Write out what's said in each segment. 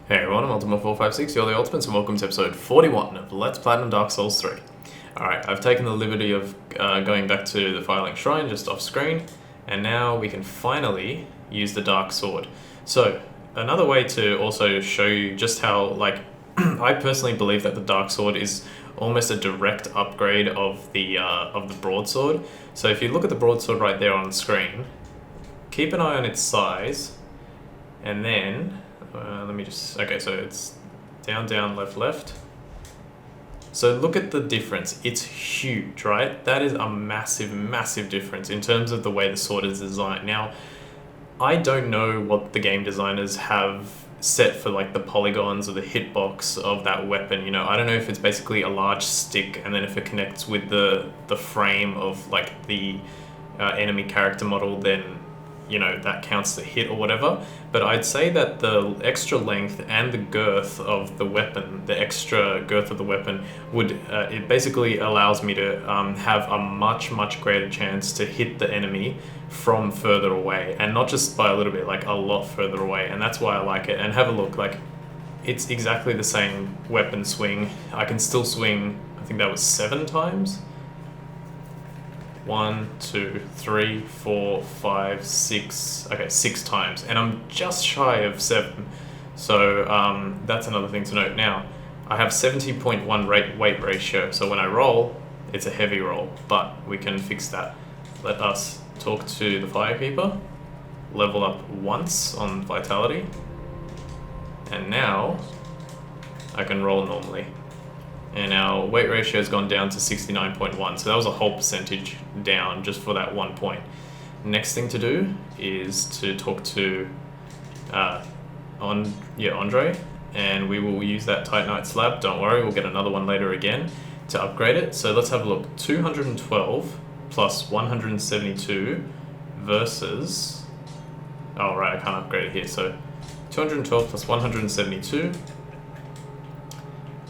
Hey everyone, I'm Ultima456, you're the Ultimates, and welcome to episode 41 of Let's Platinum Dark Souls 3. Alright, I've taken the liberty of going back to the Firelink Shrine just off screen, and now we can finally use the Dark Sword. So, another way to also show you just how, I personally believe that the Dark Sword is almost a direct upgrade of the Broadsword. So if you look at the Broadsword right there on screen, keep an eye on its size, and then... okay, so it's down, down, left, left. So look at the difference. It's huge, right? That is a massive, massive difference in terms of the way the sword is designed. Now, I don't know what the game designers have set for like the polygons or the hitbox of that weapon. You know, I don't know if it's basically a large stick and then if it connects with the frame of like the enemy character model, then you know, that counts the hit or whatever. But I'd say that the extra length and the girth of the weapon, the extra girth of the weapon, would it basically allows me to have a much, much greater chance to hit the enemy from further away, and not just by a little bit, like a lot further away. And that's why I like it. And have a look, like it's exactly the same weapon swing. I can still swing, I think that was 7 times. 1, 2, 3, 4, 5, 6. Okay, 6 times, and I'm just shy of 7. So that's another thing to note. Now, I have 70.1 weight ratio, so when I roll, it's a heavy roll, but we can fix that. Let us talk to the Firekeeper, level up once on Vitality, and now I can roll normally. And our weight ratio has gone down to 69.1, so that was a whole percentage down just for that 1 point. Next thing to do is to talk to Andre, and we will use that Titanite slab. Don't worry, we'll get another one later again to upgrade it. So let's have a look. 212 plus 172 versus... Oh right, I can't upgrade it here. So 212 plus 172.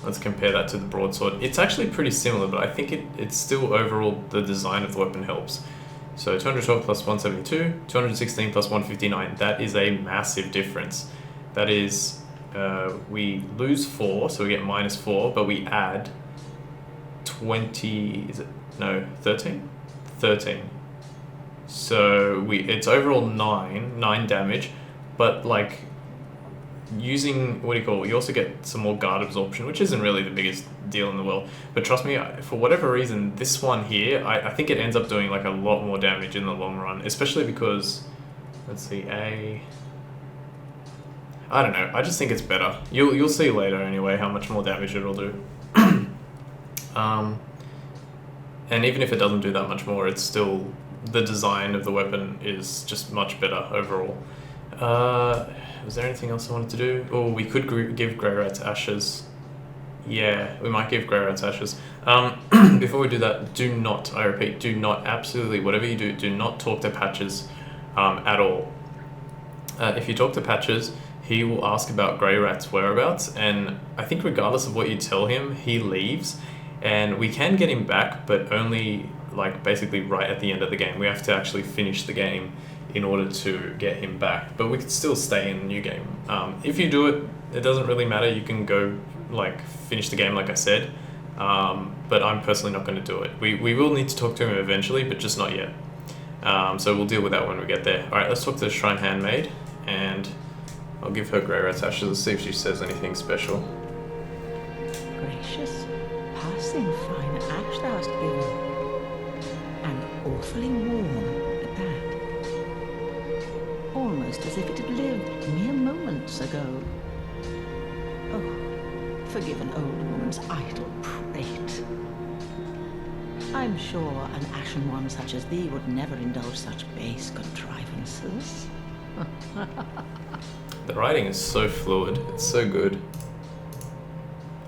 Let's compare that to the broadsword. It's actually pretty similar, but I think it's still overall the design of the weapon helps. So 212 plus 172, 216 plus 159. That is a massive difference. That is, we lose 4, so we get minus 4, but we add 20, is it? No, 13? 13. So it's overall 9 damage, but like, using, you also get some more guard absorption, which isn't really the biggest deal in the world. But trust me, for whatever reason, this one here, I think it ends up doing like a lot more damage in the long run, especially because, let's see, I don't know, I just think it's better. You'll see later anyway how much more damage it'll do. And even if it doesn't do that much more, it's still, the design of the weapon is just much better overall. Was there anything else I wanted to do? Oh, we could give Greyrat's Ashes. Yeah, we might give Greyrat's Ashes. Before we do that, do not, I repeat, do not, absolutely, whatever you do not talk to Patches at all. If you talk to Patches, he will ask about Greyrat's whereabouts, and I think regardless of what you tell him, he leaves, and we can get him back, but only like basically right at the end of the game. We have to actually finish the game in order to get him back, but we could still stay in the new game. If you do it, it doesn't really matter. You can go like finish the game like I said, but I'm personally not going to do it. We will need to talk to him eventually, but just not yet. So we'll deal with that when we get there. Alright, let's talk to the Shrine Handmaid, and I'll give her Greyrat's Ashes. Let's see if she says anything special. Gracious, passing fine ash thou hast given, and awfully warm at that. Almost as if it had lived mere moments ago. Oh, forgive an old woman's idle prate. I'm sure an ashen one such as thee would never indulge such base contrivances. The writing is so fluid, it's so good.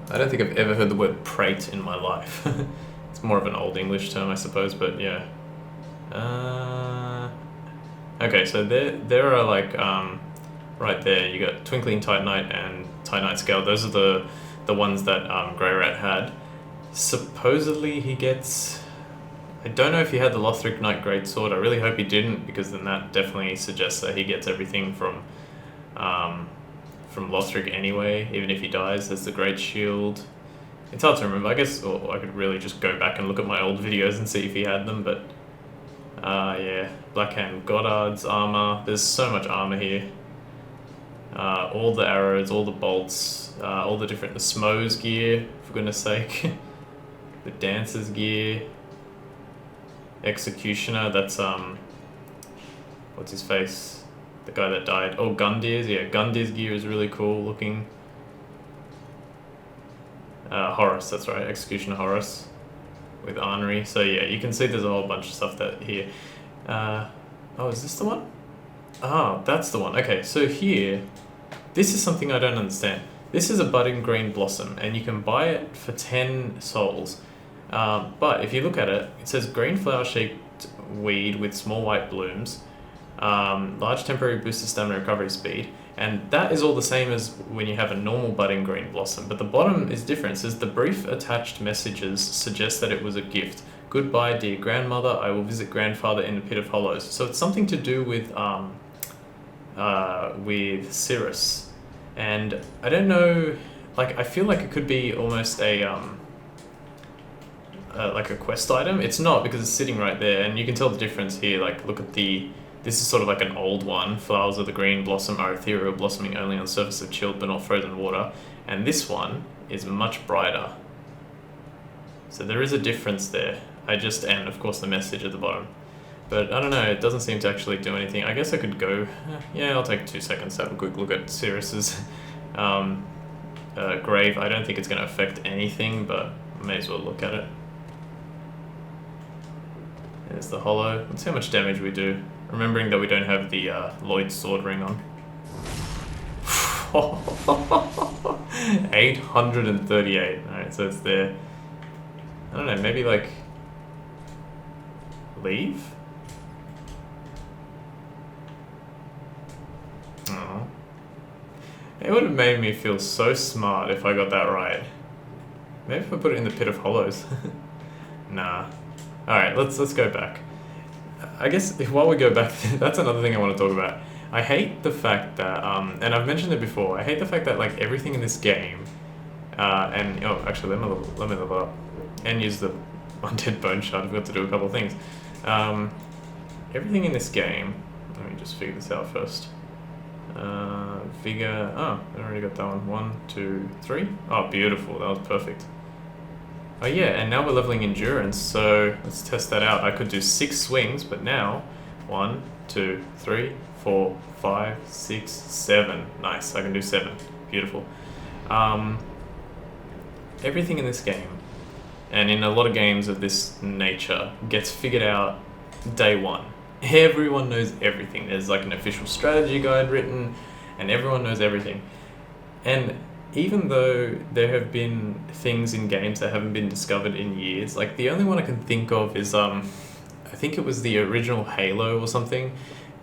I don't think I've ever heard the word prate in my life. It's more of an old English term, I suppose, but yeah. Okay, so there are like, right there, you got Twinkling Titanite and Titanite Scale. Those are the ones that Greyrat had. Supposedly he gets, I don't know if he had the Lothric Knight Greatsword. I really hope he didn't, because then that definitely suggests that he gets everything from from Lothric anyway, even if he dies. There's the Great Shield. It's hard to remember. I guess I could really just go back and look at my old videos and see if he had them, but yeah. Blackhand Goddard's armor. There's so much armor here. All the arrows, all the bolts, all the different, the Smo's gear, for goodness sake. The Dancer's gear. Executioner, that's what's his face? The guy that died. Oh, Gundir's, yeah, Gundir's gear is really cool looking. Horus, that's right, Executioner Horus with Arnery. So yeah, you can see there's a whole bunch of stuff that here. Oh, is this the one? Oh, that's the one. Okay, so here, this is something I don't understand. This is a budding green blossom, and you can buy it for 10 souls. But if you look at it, it says green flower-shaped weed with small white blooms, large temporary boost of stamina recovery speed, and that is all the same as when you have a normal budding green blossom. But the bottom is different. It says the brief attached messages suggest that it was a gift. Goodbye, dear grandmother. I will visit grandfather in the pit of hollows. So it's something to do with Cirrus, and I don't know. Like, I feel like it could be almost a like a quest item. It's not, because it's sitting right there, and you can tell the difference here. Like, look at this is sort of like an old one. Flowers of the green blossom are ethereal, blossoming only on the surface of chilled but not frozen water. And this one is much brighter. So there is a difference there. And of course the message at the bottom. But I don't know, it doesn't seem to actually do anything. I guess I could go, yeah, I'll take 2 seconds to have a quick look at Cirrus's grave. I don't think it's going to affect anything, but I may as well look at it. There's the hollow. Let's see how much damage we do. Remembering that we don't have the Lloyd's sword ring on. 838. Alright, so it's there. I don't know, maybe like leave? Oh. It would have made me feel so smart if I got that right. Maybe if I put it in the pit of hollows. Nah. Alright, let's go back. I guess while we go back, that's another thing I want to talk about. I hate the fact that, and I've mentioned it before, I hate the fact that like everything in this game, and, oh, actually let me level up, and use the undead bone shard. I've got to do a couple of things. Everything in this game, let me just figure this out first. Vigor, oh, I already got that one. 1, 2, 3. Oh, beautiful, that was perfect. Oh yeah, and now we're leveling endurance, so let's test that out. I could do 6 swings, but now 1, 2, 3, 4, 5, 6, 7. Nice, I can do 7. Beautiful. Everything in this game, and in a lot of games of this nature, gets figured out day one. Everyone knows everything. There's like an official strategy guide written, and everyone knows everything. And even though there have been things in games that haven't been discovered in years, like the only one I can think of is, I think it was the original Halo or something.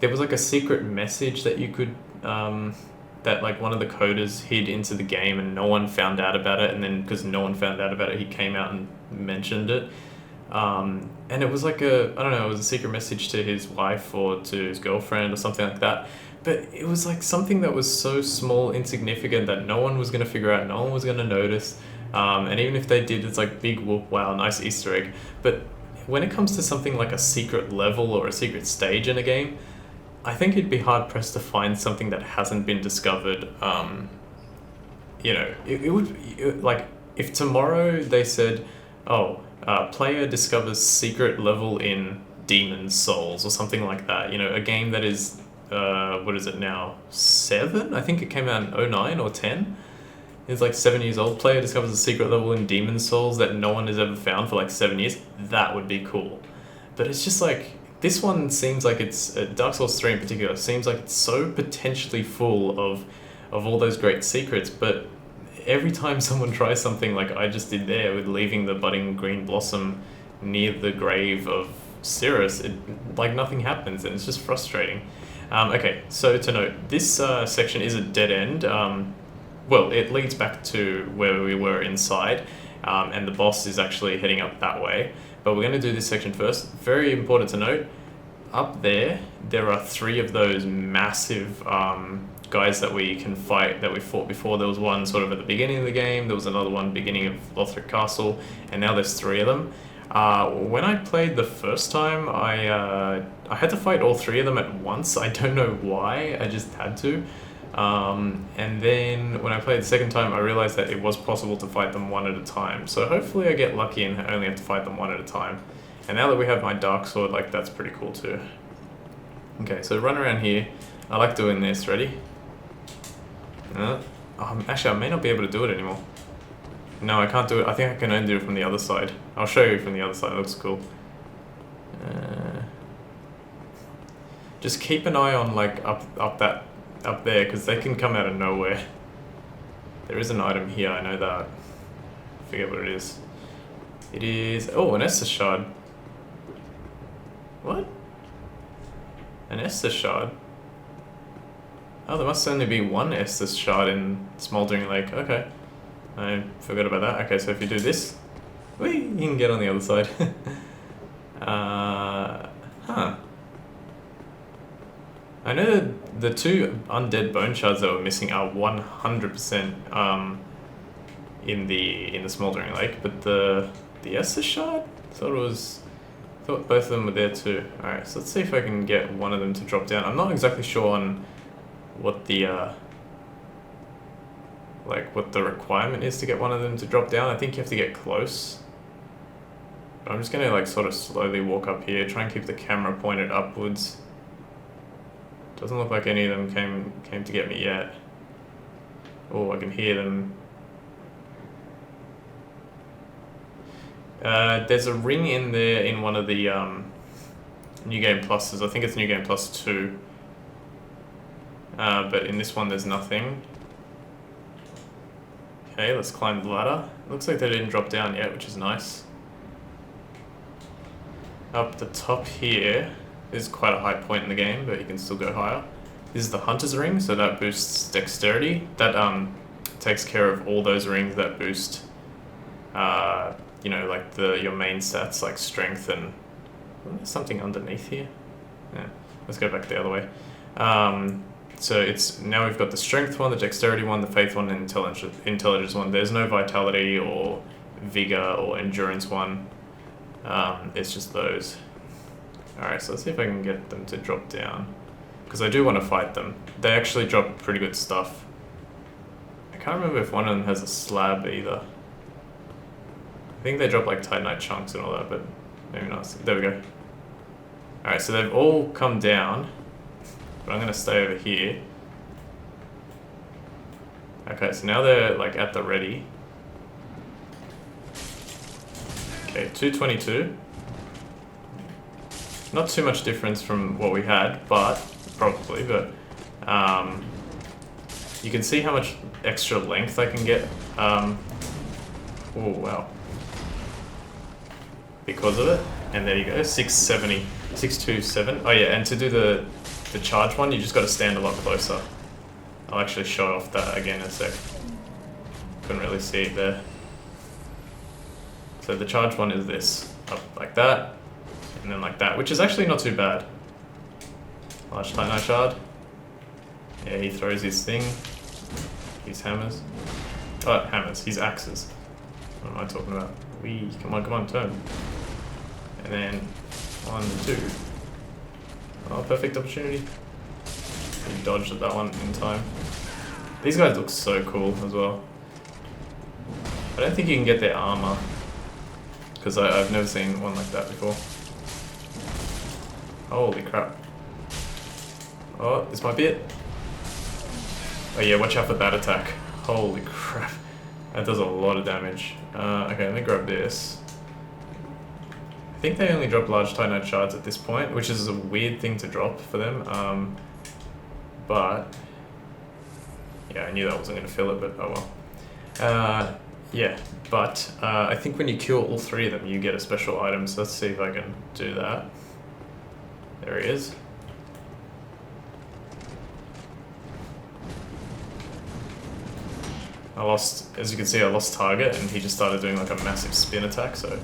There was like a secret message that you could, that like one of the coders hid into the game and no one found out about it, and then because no one found out about it, he came out and mentioned it. And it was like I don't know, it was a secret message to his wife or to his girlfriend or something like that. But it was like something that was so small, insignificant, that no one was going to figure out, no one was going to notice. And even if they did, it's like big whoop, wow, nice Easter egg. But when it comes to something like a secret level or a secret stage in a game, I think you'd be hard pressed to find something that hasn't been discovered. You know, it would, like, if tomorrow they said, oh, player discovers secret level in Demon's Souls or something like that, you know, a game that is, what is it now, 7? I think it came out in 09 or 10. It's like 7 years old. Player discovers a secret level in Demon's Souls that no one has ever found for like 7 years. That would be cool. But it's just like, this one seems like it's, Dark Souls 3 in particular, seems like it's so potentially full of all those great secrets, but every time someone tries something like I just did there with leaving the budding green blossom near the grave of Cirrus, like nothing happens, and it's just frustrating. Okay, so to note, this section is a dead end. Well, it leads back to where we were inside, and the boss is actually heading up that way. But we're going to do this section first. Very important to note, up there are 3 of those massive guys that we can fight that we fought before. There was one sort of at the beginning of the game, there was another one beginning of Lothric Castle, and now there's 3 of them. When I played the first time, I had to fight all 3 of them at once. I don't know why, I just had to. And then when I played the second time, I realized that it was possible to fight them one at a time. So hopefully I get lucky and only have to fight them one at a time. And now that we have my Dark Sword, like, that's pretty cool too. Okay, so run around here. I like doing this. Ready? Actually, I may not be able to do it anymore. No, I can't do it. I think I can only do it from the other side. I'll show you from the other side. It looks cool. Just keep an eye on, like, up there, because they can come out of nowhere. There is an item here, I know that. I forget what it is. It is... oh, an Estus Shard. What? An Estus Shard? Oh, there must only be one Estus Shard in Smoldering Lake. Okay. I forgot about that. Okay, so if you do this... whee, you can get on the other side. Huh. I know that the 2 undead bone shards that we're missing are 100% in the Smoldering Lake, but the Estus Shard, thought both of them were there too. Alright, so let's see if I can get one of them to drop down. I'm not exactly sure on what the what the requirement is to get one of them to drop down. I think you have to get close. But I'm just gonna, like, sort of slowly walk up here, try and keep the camera pointed upwards. Doesn't look like any of them came to get me yet. Oh, I can hear them. There's a ring in there in one of the New Game Pluses. I think it's New Game Plus 2. But in this one there's nothing. Okay, let's climb the ladder. Looks like they didn't drop down yet, which is nice. Up the top here is quite a high point in the game, but you can still go higher. This is the Hunter's Ring, so that boosts dexterity. That takes care of all those rings that boost, you know, like your main stats, like strength and... there's something underneath here. Yeah, let's go back the other way. So it's now we've got the strength one, the dexterity one, the faith one, and intelligence one. There's no vitality or vigor or endurance one. It's just those. Alright, so let's see if I can get them to drop down. Because I do want to fight them. They actually drop pretty good stuff. I can't remember if one of them has a slab either. I think they drop, like, Titanite chunks and all that, but maybe not. There we go. Alright, so they've all come down. But I'm going to stay over here. Okay, so now they're, like, at the ready. Okay, 222. Not too much difference from what we had, but you can see how much extra length I can get. Oh wow! Because of it, and there you go, 670, 627. Oh yeah, and to do the charge one, you just got to stand a lot closer. I'll actually show off that again in a sec. Couldn't really see it there. So the charge one is this, up like that. And then like that, which is actually not too bad. Large Titanite Shard. Yeah, he throws his thing. His hammers. Oh, hammers, his axes. What am I talking about? Come on, turn. And then 1, 2. Oh, perfect opportunity. He dodged at that one in time. These guys look so cool as well. I don't think you can get their armor, because I've never seen one like that before. Holy crap. Oh, this might be it. Oh yeah, watch out for that attack. Holy crap. That does a lot of damage. Okay, let me grab this. I think they only drop large Titanite shards at this point, which is a weird thing to drop for them. But... yeah, I knew that wasn't going to fill it, but oh well. Yeah, but I think when you kill all 3 of them, you get a special item, so let's see if I can do that. There he is. I lost, as you can see, I lost target and he just started doing like a massive spin attack, so...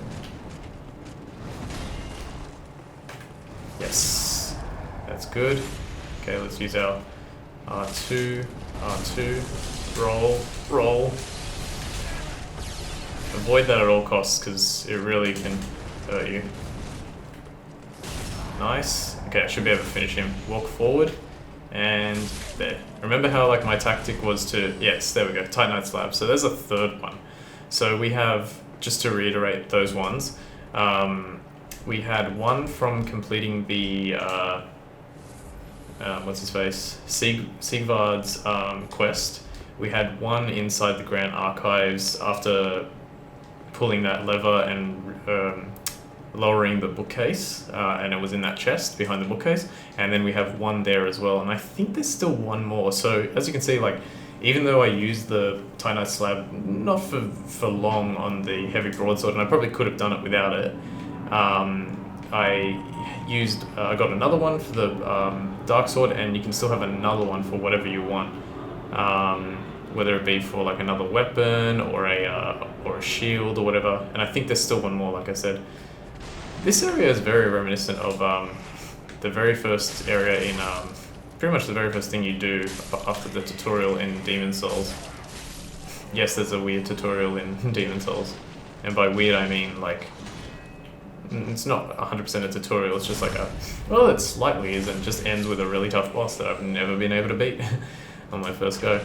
yes. That's good. Okay, let's use our R2, R2, roll, roll. Avoid that at all costs because it really can hurt you. Nice. Okay, I should be able to finish him. Walk forward, and there. Remember how like my tactic was to, yes, there we go, Titanite slab. So there's a third one. So we have, just to reiterate those ones, we had one from completing the, what's his face, Sigvard's quest. We had one inside the Grand Archives after pulling that lever and lowering the bookcase, and it was in that chest behind the bookcase, and then we have one there as well, and I think there's still one more. So as you can see, like, even though I used the Titanite slab not for long on the heavy broadsword, and I probably could have done it without it, I got another one for the dark sword, and you can still have another one for whatever you want, whether it be for like another weapon or a shield or whatever. And I think there's still one more, like I said. This area is very reminiscent of the very first area in, pretty much the very first thing you do after the tutorial in Demon's Souls. Yes, there's a weird tutorial in Demon's Souls. And by weird I mean like, it's not 100% a tutorial, it's just like a, well, it slightly is, and just ends with a really tough boss that I've never been able to beat on my first go.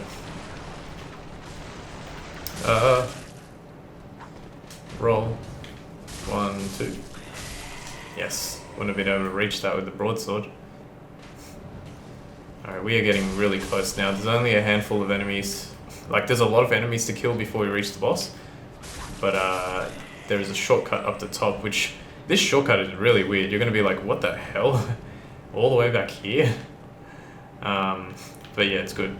Roll. 1, 2. Yes, wouldn't have been able to reach that with the broadsword. Alright, we are getting really close now. There's only a handful of enemies. Like, there's a lot of enemies to kill before we reach the boss. But there is a shortcut up the top, which, this shortcut is really weird. You're going to be like, what the hell? All the way back here? But yeah, it's good.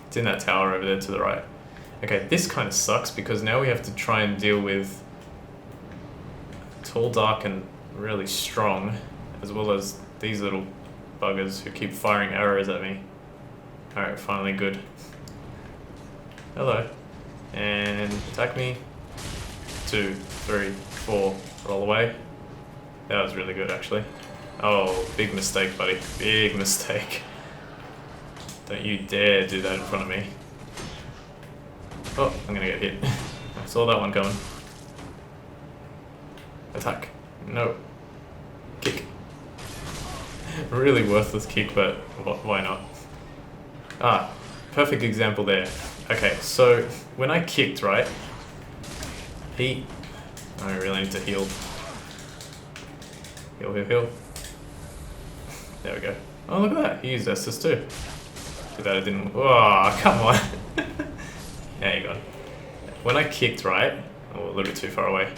It's in that tower over there to the right. Okay, this kind of sucks because now we have to try and deal with tall, dark, and really strong, as well as these little buggers who keep firing arrows at me. Alright, finally good. Hello. And attack me. 2, 3, 4, roll away. That was really good, actually. Oh, big mistake, buddy. Big mistake. Don't you dare do that in front of me. Oh, I'm gonna get hit. I saw that one coming. Attack. No. Kick. Really worthless kick, but why not? Ah, perfect example there. Okay, so when I kicked, right? I really need to heal. Heal, heal, heal. There we go. Oh, look at that. He used Estus too. Too bad it didn't. Oh, come on. There you go. When I kicked, right? Oh, a little bit too far away.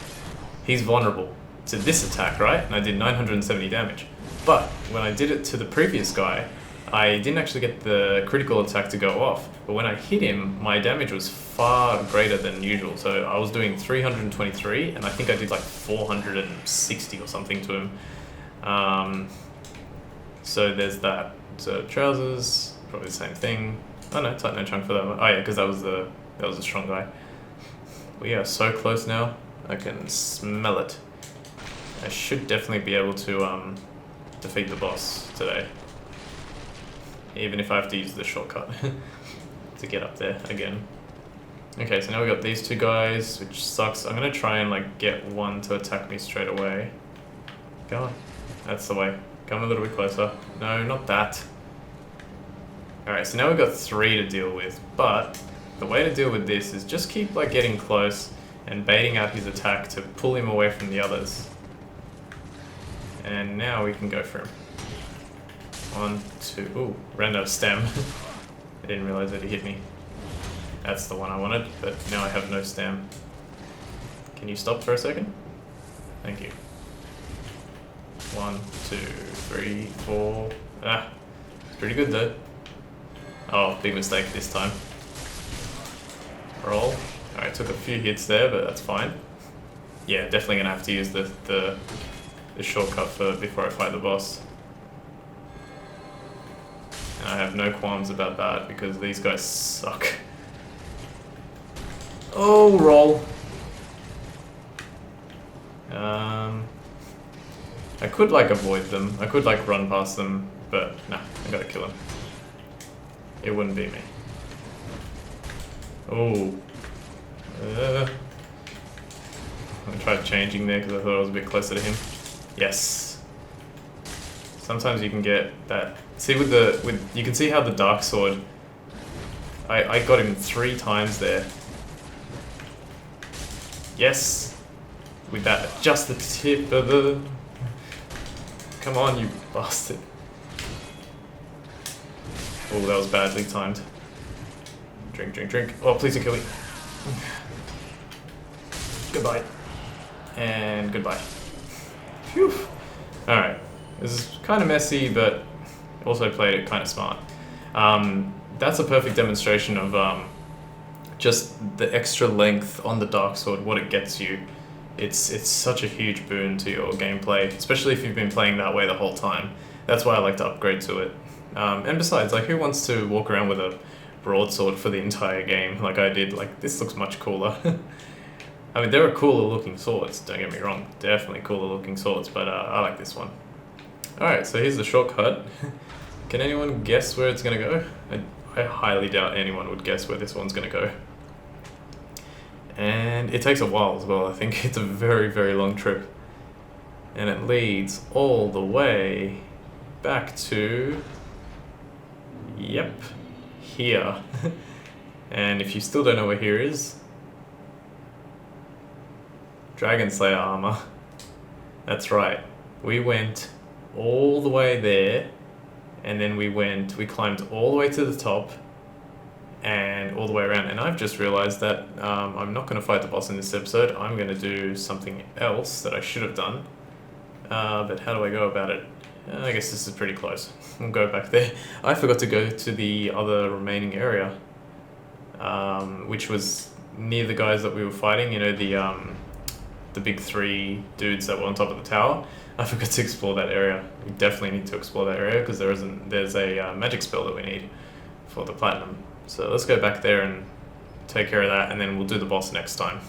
He's vulnerable to this attack, right? And I did 970 damage. But when I did it to the previous guy, I didn't actually get the critical attack to go off. But when I hit him, my damage was far greater than usual. So I was doing 323, and I think I did like 460 or something to him. So there's that. So trousers, probably the same thing. Oh no, Titanite chunk for that one. Oh yeah, because that was a strong guy. We are so close now. I can smell it. I should definitely be able to defeat the boss today. Even if I have to use the shortcut to get up there again. Okay, so now we got these two guys, which sucks. I'm gonna try and like get one to attack me straight away. Go on. That's the way. Come a little bit closer. No, not that. Alright, so now we've got 3 to deal with, but the way to deal with this is just keep like getting close and baiting out his attack to pull him away from the others. And now we can go for him. 1, 2, ooh, ran out of stem. I didn't realize that he hit me. That's the one I wanted, but now I have no stem. Can you stop for a second? Thank you. 1, 2, 3, 4. Ah, it's pretty good though. Oh, big mistake this time. Roll. Alright, took a few hits there, but that's fine. Yeah, definitely gonna have to use the shortcut before I fight the boss. And I have no qualms about that because these guys suck. Oh, roll. I could like avoid them. I could like run past them, but nah, I gotta kill him. It wouldn't be me. Oh. I tried changing there because I thought I was a bit closer to him. Yes. Sometimes you can get that. See you can see how the dark sword. I got him 3 times there. Yes. With that, just the tip of the. Come on, you bastard. Oh, that was badly timed. Drink, drink, drink. Oh, please don't kill me. Goodbye. And goodbye. Phew. Alright. This is kind of messy, but also played it kind of smart. That's a perfect demonstration of just the extra length on the Dark Sword, what it gets you. It's such a huge boon to your gameplay, especially if you've been playing that way the whole time. That's why I like to upgrade to it. And besides, like, who wants to walk around with a broadsword for the entire game like I did? Like, this looks much cooler. I mean, there are cooler looking swords, don't get me wrong. Definitely cooler looking swords, but I like this one. Alright, so here's the shortcut. Can anyone guess where it's gonna go? I highly doubt anyone would guess where this one's gonna go. And it takes a while as well. I think it's a very, very long trip. And it leads all the way back to... Yep, here. And if you still don't know where here is... Dragon Slayer armor. That's right. We went all the way there, and then we climbed all the way to the top, and all the way around. And I've just realized that I'm not going to fight the boss in this episode. I'm going to do something else that I should have done. But how do I go about it? I guess this is pretty close. We'll go back there. I forgot to go to the other remaining area, which was near the guys that we were fighting. You know, the big 3 dudes that were on top of the tower. I forgot to explore that area. We definitely need to explore that area because there's a magic spell that we need for the platinum. So let's go back there and take care of that, and then we'll do the boss next time.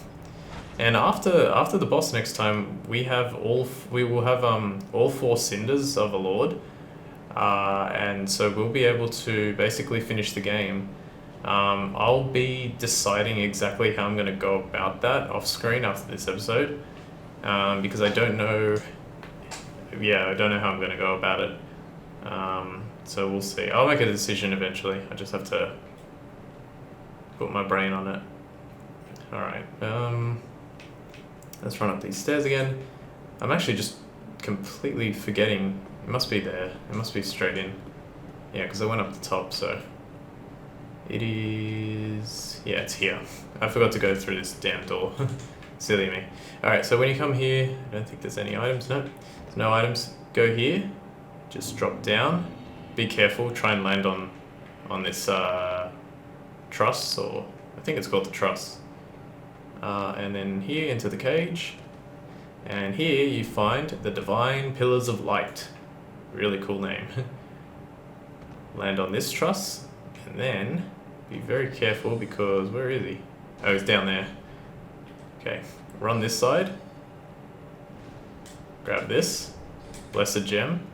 And after the boss next time, we will have all 4 cinders of a lord, and so we'll be able to basically finish the game. I'll be deciding exactly how I'm going to go about that off screen after this episode, because I don't know. Yeah, I don't know how I'm going to go about it. So we'll see. I'll make a decision eventually. I just have to put my brain on it. Alright, let's run up these stairs again. I'm actually just completely forgetting. It must be there. It must be straight in. Yeah, because I went up the top, so... It is... Yeah, it's here. I forgot to go through this damn door. Silly me. Alright, so when you come here... I don't think there's any items. No, there's no items. Go here. Just drop down. Be careful. Try and land on this truss, or... I think it's called the truss. And then here into the cage. And here you find the Divine Pillars of Light. Really cool name. Land on this truss. And then be very careful because where is he? Oh, he's down there. Okay, run this side. Grab this. Blessed Gem.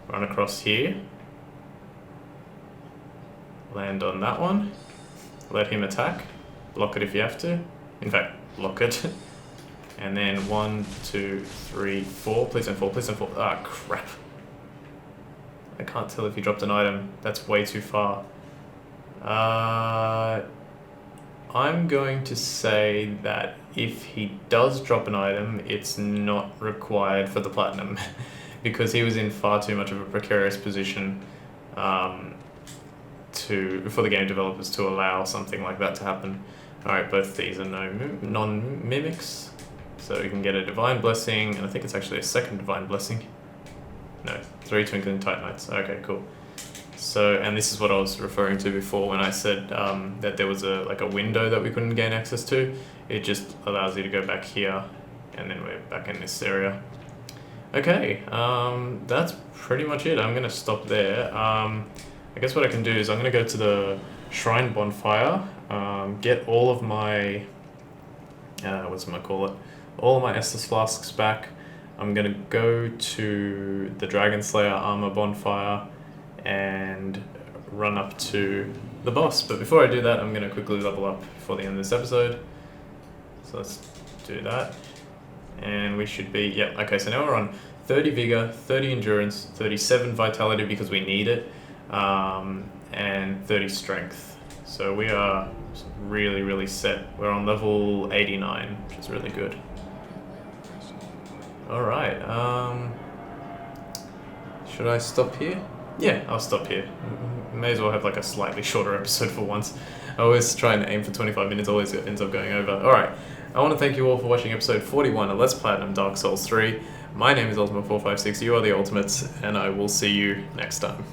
Run across here. Land on that one. Let him attack. Block it if you have to. In fact, block it. And then 1, 2, 3, 4. Please don't fall, please don't fall. Ah, crap. I can't tell if he dropped an item. That's way too far. I'm going to say that if he does drop an item, it's not required for the platinum because he was in far too much of a precarious position for the game developers to allow something like that to happen. Alright, both these are non-mimics, so we can get a Divine Blessing, and I think it's actually a second Divine Blessing. No, 3 Twinkling Titanites. Okay, cool. So, and this is what I was referring to before when I said that there was a window that we couldn't gain access to. It just allows you to go back here, and then we're back in this area. Okay, that's pretty much it. I'm gonna stop there. I guess what I can do is I'm gonna go to the Shrine Bonfire, get all of my all of my Estus flasks back. I'm gonna go to the Dragon Slayer Armor Bonfire and run up to the boss. But before I do that, I'm going to quickly level up before the end of this episode. So let's do that. And we should be, yeah, okay, so now we're on 30 Vigor, 30 Endurance, 37 Vitality because we need it, and 30 Strength. So we are really, really set. We're on level 89, which is really good. Alright, should I stop here? Yeah, I'll stop here. May as well have like a slightly shorter episode for once. I always try and aim for 25 minutes, always ends up going over. Alright, I want to thank you all for watching episode 41 of Let's Platinum Dark Souls 3. My name is Ultimate456, you are the Ultimates, and I will see you next time.